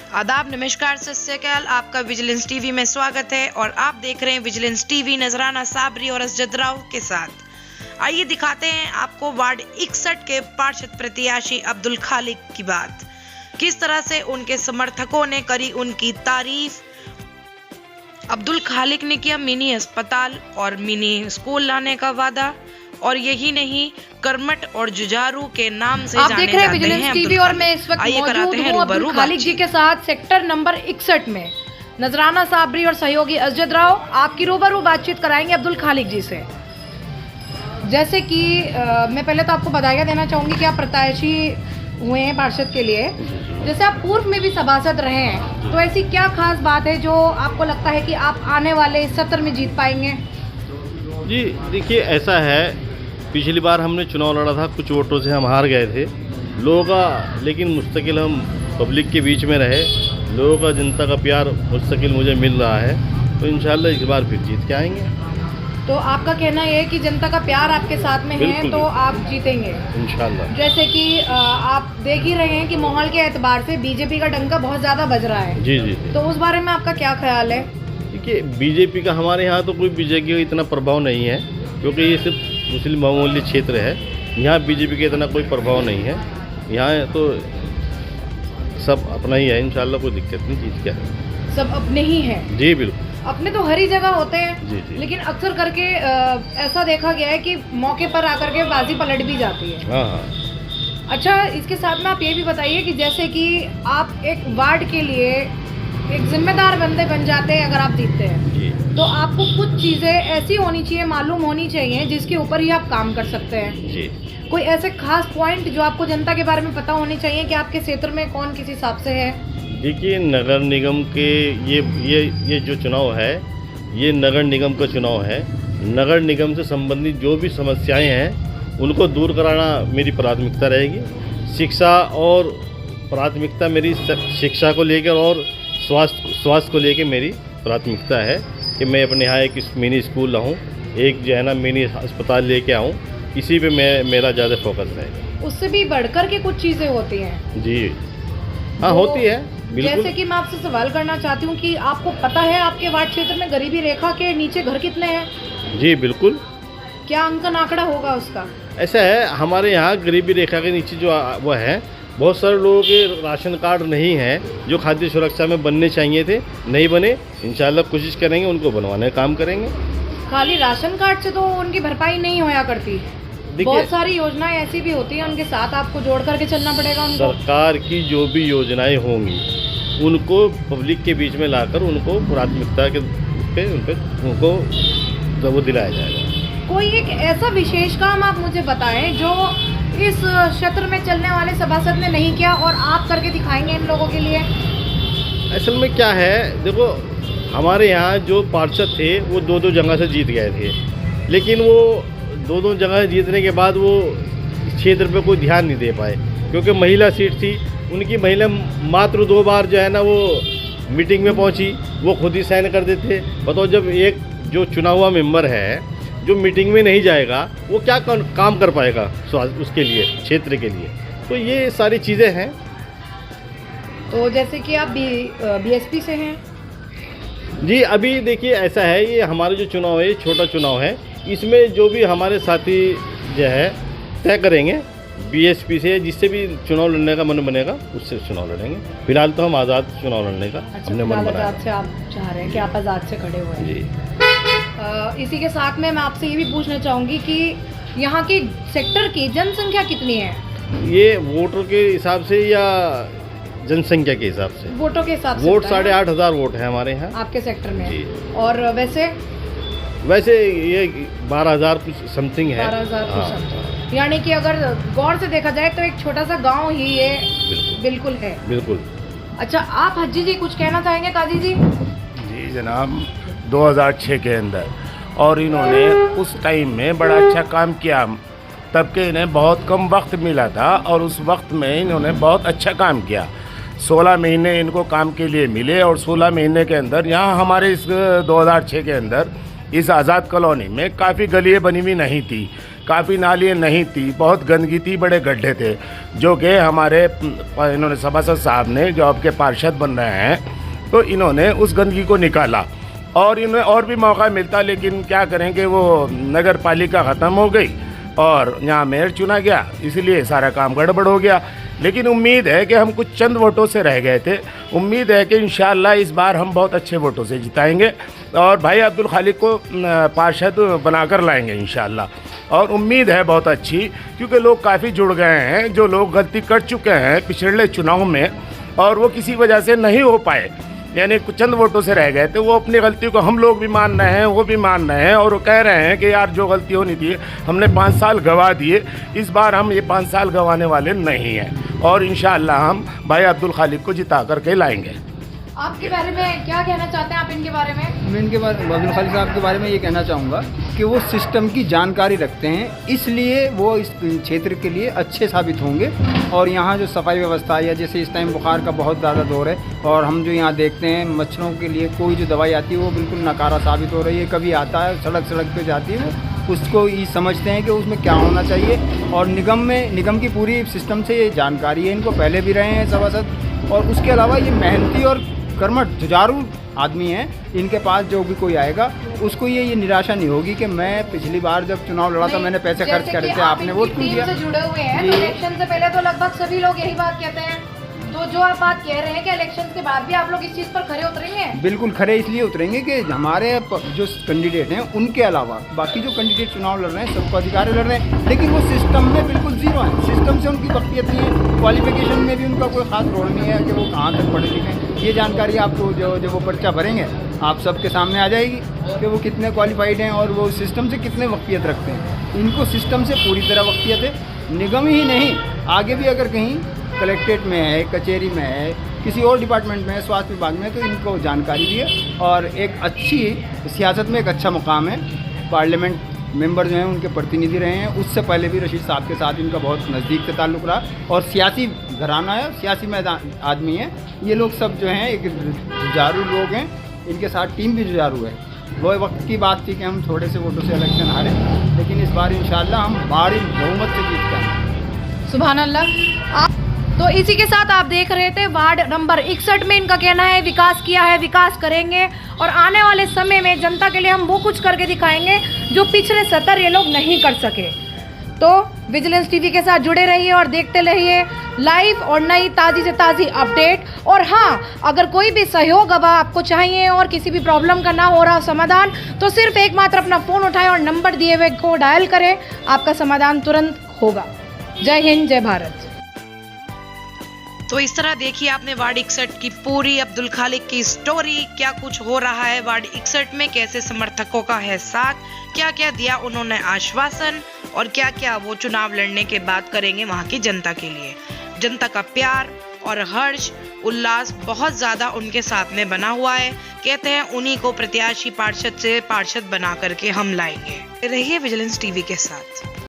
आदाब, नमस्कार, सत श्री अकाल। आपका विजिलेंस टीवी में स्वागत है और आप देख रहे हैं विजिलेंस टीवी नजराना साबरी और असजद राव के साथ। आइए दिखाते हैं आपको वार्ड 61 के पार्षद प्रत्याशी अब्दुल खालिक की बात। किस तरह से उनके समर्थकों ने करी उनकी तारीफ। अब्दुल खालिक ने किया मिनी अस्पताल और मिनी स्कूल लाने का वादा, और यही नहीं, कर्मठ और जुझारू के नाम से आप जाने देख रहे हैं जाते हैं विजिलेंस टीवी और मैं इस वक्त मौजूद हूं अब्दुल खालिक जी के साथ सेक्टर नंबर 61 में। नजराना साबरी और सहयोगी असजद राव आपकी रूबरू बातचीत कराएंगे अब्दुल खालिक जी से। जैसे कि मैं पहले तो आपको बधाइयाँ देना चाहूँगी कि आप प्रत्याशी हुए हैं पार्षद के लिए। जैसे आप पूर्व में भी सभासद रहे हैं, तो ऐसी क्या खास बात है जो आपको लगता है कि आप आने वाले सत्र में जीत पाएंगे? जी देखिए, ऐसा है, पिछली बार हमने चुनाव लड़ा था, कुछ वोटों से हम हार गए थे लोगों का, लेकिन मुस्तकिल हम पब्लिक के बीच में रहे। लोगों का, जनता का प्यार मुस्तकिल मुझे मिल रहा है, तो इंशाल्लाह इस बार फिर जीत के आएंगे। तो आपका कहना ये है कि जनता का प्यार आपके साथ में है, तो आप जीतेंगे इंशाल्लाह। जैसे कि आप देख ही रहे हैं कि माहौल के एतबार से बीजेपी का डंका बहुत ज़्यादा बज रहा है। जी जी। तो उस बारे में आपका क्या ख्याल है? देखिए, बीजेपी का हमारे यहाँ तो कोई बीजेपी का इतना प्रभाव नहीं है, क्योंकि ये सिर्फ मुस्लिम बहुमूल्य क्षेत्र है। यहाँ बीजेपी का इतना कोई प्रभाव नहीं है। यहाँ तो सब अपना ही है, इंशाल्लाह कोई दिक्कत नहीं, जीत क्या है। सब अपने ही हैं? जी बिल्कुल, अपने तो हर ही जगह होते हैं। जी जी। लेकिन अक्सर करके ऐसा देखा गया है कि मौके पर आकर के बाजी पलट भी जाती है। हाँ हाँ। अच्छा, इसके साथ में आप ये भी बताइए कि जैसे कि आप एक वार्ड के लिए एक जिम्मेदार बंदे बन जाते हैं अगर आप जीतते हैं जी, तो आपको कुछ चीज़ें ऐसी होनी चाहिए, मालूम होनी चाहिए, जिसके ऊपर ही आप काम कर सकते हैं। जी। कोई ऐसे खास पॉइंट जो आपको जनता के बारे में पता होने चाहिए कि आपके क्षेत्र में कौन किस हिसाब से है? देखिए, नगर निगम के ये जो चुनाव है, ये नगर निगम का चुनाव है। नगर निगम से संबंधित जो भी समस्याएं हैं उनको दूर कराना मेरी प्राथमिकता रहेगी। शिक्षा और प्राथमिकता मेरी शिक्षा को लेकर और स्वास्थ्य को लेकर मेरी प्राथमिकता है कि मैं अपने यहाँ एक मिनी स्कूल लाऊं, एक जो है ना मिनी अस्पताल लेके आऊँ, इसी पे मेरा ज़्यादा फोकस रहेगा। उससे भी बढ़कर के कुछ चीज़ें होती हैं। जी हाँ, होती है बिल्कुल। जैसे कि मैं आपसे सवाल करना चाहती हूँ कि आपको पता है आपके वार्ड क्षेत्र में गरीबी रेखा के नीचे घर कितने हैं? जी बिल्कुल। क्या अंकन आंकड़ा होगा उसका? ऐसा है, हमारे यहाँ गरीबी रेखा के नीचे जो वो है, बहुत सारे लोगों के राशन कार्ड नहीं हैं जो खाद्य सुरक्षा में बनने चाहिए थे, नहीं बने। इंशाल्लाह कोशिश करेंगे, उनको बनवाने का काम करेंगे। खाली राशन कार्ड से तो उनकी भरपाई नहीं होया करती, बहुत सारी योजनाएं ऐसी भी होती हैं, उनके साथ आपको जोड़ करके चलना पड़ेगा उनको। सरकार की जो भी योजनाएं होंगी उनको पब्लिक के बीच में लाकर उनको प्राथमिकता के पे उनको वो दिलाया जाएगा। कोई एक ऐसा विशेष काम आप मुझे बताएं जो इस क्षेत्र में चलने वाले सभासद ने नहीं किया और आप करके दिखाएंगे इन लोगों के लिए। असल में क्या है, देखो, हमारे यहाँ जो पार्षद थे वो दो जगह से जीत गए थे, लेकिन वो दो जगह जीतने के बाद वो क्षेत्र पे कोई ध्यान नहीं दे पाए, क्योंकि महिला सीट थी उनकी। महिला मात्र 2 बार जो है ना वो मीटिंग में पहुंची, वो खुद ही साइन कर देते। बताओ, जब एक जो चुना हुआ मेंबर है जो मीटिंग में नहीं जाएगा, वो क्या काम कर पाएगा उसके लिए, क्षेत्र के लिए? तो ये सारी चीज़ें हैं। तो जैसे कि आप बीएसपी से हैं? जी, अभी देखिए ऐसा है, ये हमारा जो चुनाव है, छोटा चुनाव है, इसमें जो भी हमारे साथी जो है तय करेंगे बीएसपी से, जिससे भी चुनाव लड़ने का मन बनेगा उससे चुनाव लड़ेंगे। फिलहाल तो हम आज़ाद चुनाव लड़ने का हमने मन बनाया। आज़ाद से आप चाह रहे हैं कि आप आज़ाद से खड़े हुए हैं? जी। इसी के साथ में मैं आपसे ये भी पूछना चाहूँगी कि यहाँ की सेक्टर की जनसंख्या कितनी है? ये वोटर के हिसाब से या जनसंख्या के हिसाब से? वोटों के हिसाब से। वोट 8,500 वोट है हमारे यहाँ आपके सेक्टर में। जी। और वैसे ये 12,000 कुछ समथिंग है। 12,000 कुछ समथिंग, यानी कि अगर गौर से देखा जाए तो एक छोटा सा गांव ही ये बिल्कुल है। बिल्कुल। अच्छा, आप हज्जी जी कुछ कहना चाहेंगे? काजी जी। जी जनाब, 2006 के अंदर, और इन्होंने उस टाइम में बड़ा अच्छा काम किया, तब के इन्हें बहुत कम वक्त मिला था और उस वक्त में इन्होंने बहुत अच्छा काम किया। 16 महीने इनको काम के लिए मिले और 16 महीने के अंदर यहाँ हमारे इस 2006 के अंदर इस आज़ाद कॉलोनी में काफ़ी गलियाँ बनी हुई नहीं थी, काफ़ी नालियाँ नहीं थी, बहुत गंदगी थी, बड़े गड्ढे थे, जो कि हमारे इन्होंने सभासद साहब ने, जो आपके पार्षद बन रहे हैं, तो इन्होंने उस गंदगी को निकाला। और इन्हें और भी मौका मिलता, लेकिन क्या करेंगे, वो नगर पालिका ख़त्म हो गई और यहाँ मेयर चुना गया, इसलिए सारा काम गड़बड़ हो गया। लेकिन उम्मीद है कि हम कुछ चंद वोटों से रह गए थे, उम्मीद है कि इंशाअल्लाह इस बार हम बहुत अच्छे वोटों से जिताएंगे और भाई अब्दुल खालिक को पार्षद बनाकर लाएंगे इंशाअल्लाह। और उम्मीद है बहुत अच्छी, क्योंकि लोग काफ़ी जुड़ गए हैं, जो लोग गलती कर चुके हैं पिछले चुनाव में और वो किसी वजह से नहीं हो पाए, यानी कुछ चंद वोटों से रह गए थे, वो अपनी गलती को हम लोग भी मान रहे हैं, वो भी मान रहे हैं और वो कह रहे हैं कि यार जो गलती होनी थी हमने 5 साल गंवा दिए, इस बार हम ये 5 साल गंवाने वाले नहीं हैं और इंशाअल्लाह हम भाई अब्दुल खालिक को जिता करके लाएंगे। आपके बारे में क्या कहना चाहते हैं आप इनके बारे में? मैं इनके बारे अब्दुल खालिक साहब के बारे में ये कहना चाहूँगा कि वो सिस्टम की जानकारी रखते हैं, इसलिए वो इस क्षेत्र के लिए अच्छे साबित होंगे। और यहाँ जो सफाई व्यवस्था है, या जैसे इस टाइम बुखार का बहुत ज़्यादा दौर है और हम जो यहाँ देखते हैं मच्छरों के लिए कोई जो दवाई आती है वो बिल्कुल नकारा साबित हो रही है। कभी आता है सड़क पे जाती है, वो उसको ही समझते हैं कि उसमें क्या होना चाहिए। और निगम की पूरी सिस्टम से ये जानकारी है, इनको पहले भी रहे हैं सभासद। और उसके अलावा ये मेहनती और कर्मठ जुझारू आदमी हैं, इनके पास जो भी कोई आएगा उसको ये निराशा नहीं होगी कि मैं पिछली बार जब चुनाव लड़ा था मैंने पैसे खर्च करे थे, आपने वोट क्यों दिया। जुड़े हुए हैं तो इलेक्शन से पहले तो लगभग सभी लोग यही बात कहते हैं, तो जो आप बात कह रहे हैं कि इलेक्शन के बाद भी आप लोग इस चीज़ पर खरे उतरेंगे? बिल्कुल खरे इसलिए उतरेंगे कि हमारे जो कैंडिडेट हैं उनके अलावा बाकी जो कैंडिडेट चुनाव लड़ रहे हैं सबको अधिकार लड़ रहे हैं, लेकिन वो सिस्टम में बिल्कुल जीरो है, सिस्टम से उनकी वक्तियत नहीं है, क्वालिफिकेशन में भी उनका कोई खास रोल नहीं है कि वो कहाँ तक पढ़े लिखे। ये जानकारी आपको जब वो पर्चा भरेंगे आप सबके सामने आ जाएगी कि वो कितने क्वालिफाइड हैं और वो सिस्टम से कितने वक्तियत रखते हैं। इनको सिस्टम से पूरी तरह वक्तियत है। निगम ही नहीं, आगे भी अगर कहीं कलेक्ट्रेट में है, कचहरी में है, किसी और डिपार्टमेंट में है, स्वास्थ्य विभाग में, तो इनको जानकारी दी है। और एक अच्छी सियासत में एक अच्छा मुकाम है। पार्लियामेंट मेंबर जो हैं उनके प्रतिनिधि रहे हैं, उससे पहले भी रशीद साहब के साथ इनका बहुत नज़दीक से ताल्लुक़ रहा और सियासी घराना है, सियासी मैदान आदमी है। ये लोग सब जो हैं एक जुझारू लोग हैं, इनके साथ टीम भी जुझारू है। वो वक्त की बात थी कि हम थोड़े से वोटों से इलेक्शन हारे, लेकिन इस बार इंशाअल्लाह हम भारी बहुमत से जीत कर। सुभान अल्लाह। तो इसी के साथ आप देख रहे थे वार्ड नंबर 61 में इनका कहना है विकास किया है, विकास करेंगे और आने वाले समय में जनता के लिए हम वो कुछ करके दिखाएंगे जो पिछले 70 ये लोग नहीं कर सके। तो विजिलेंस टीवी के साथ जुड़े रहिए और देखते रहिए लाइव और नई ताज़ी से ताज़ी अपडेट। और हाँ, अगर कोई भी सहयोग अब आपको चाहिए और किसी भी प्रॉब्लम का ना हो रहा समाधान, तो सिर्फ एकमात्र अपना फ़ोन उठाएं और नंबर दिए हुए को डायल करें, आपका समाधान तुरंत होगा। जय हिंद, जय भारत। तो इस तरह देखिए आपने वार्ड 61 की पूरी अब्दुल खालिक की स्टोरी, क्या कुछ हो रहा है वार्ड 61 में, कैसे समर्थकों का है साथ, क्या क्या दिया उन्होंने आश्वासन और क्या क्या वो चुनाव लड़ने के बाद करेंगे वहां की जनता के लिए। जनता का प्यार और हर्ष उल्लास बहुत ज्यादा उनके साथ में बना हुआ है। कहते हैं उन्हीं को प्रत्याशी पार्षद से पार्षद बना करके हम लाएंगे। रहिए विजिलेंस टीवी के साथ।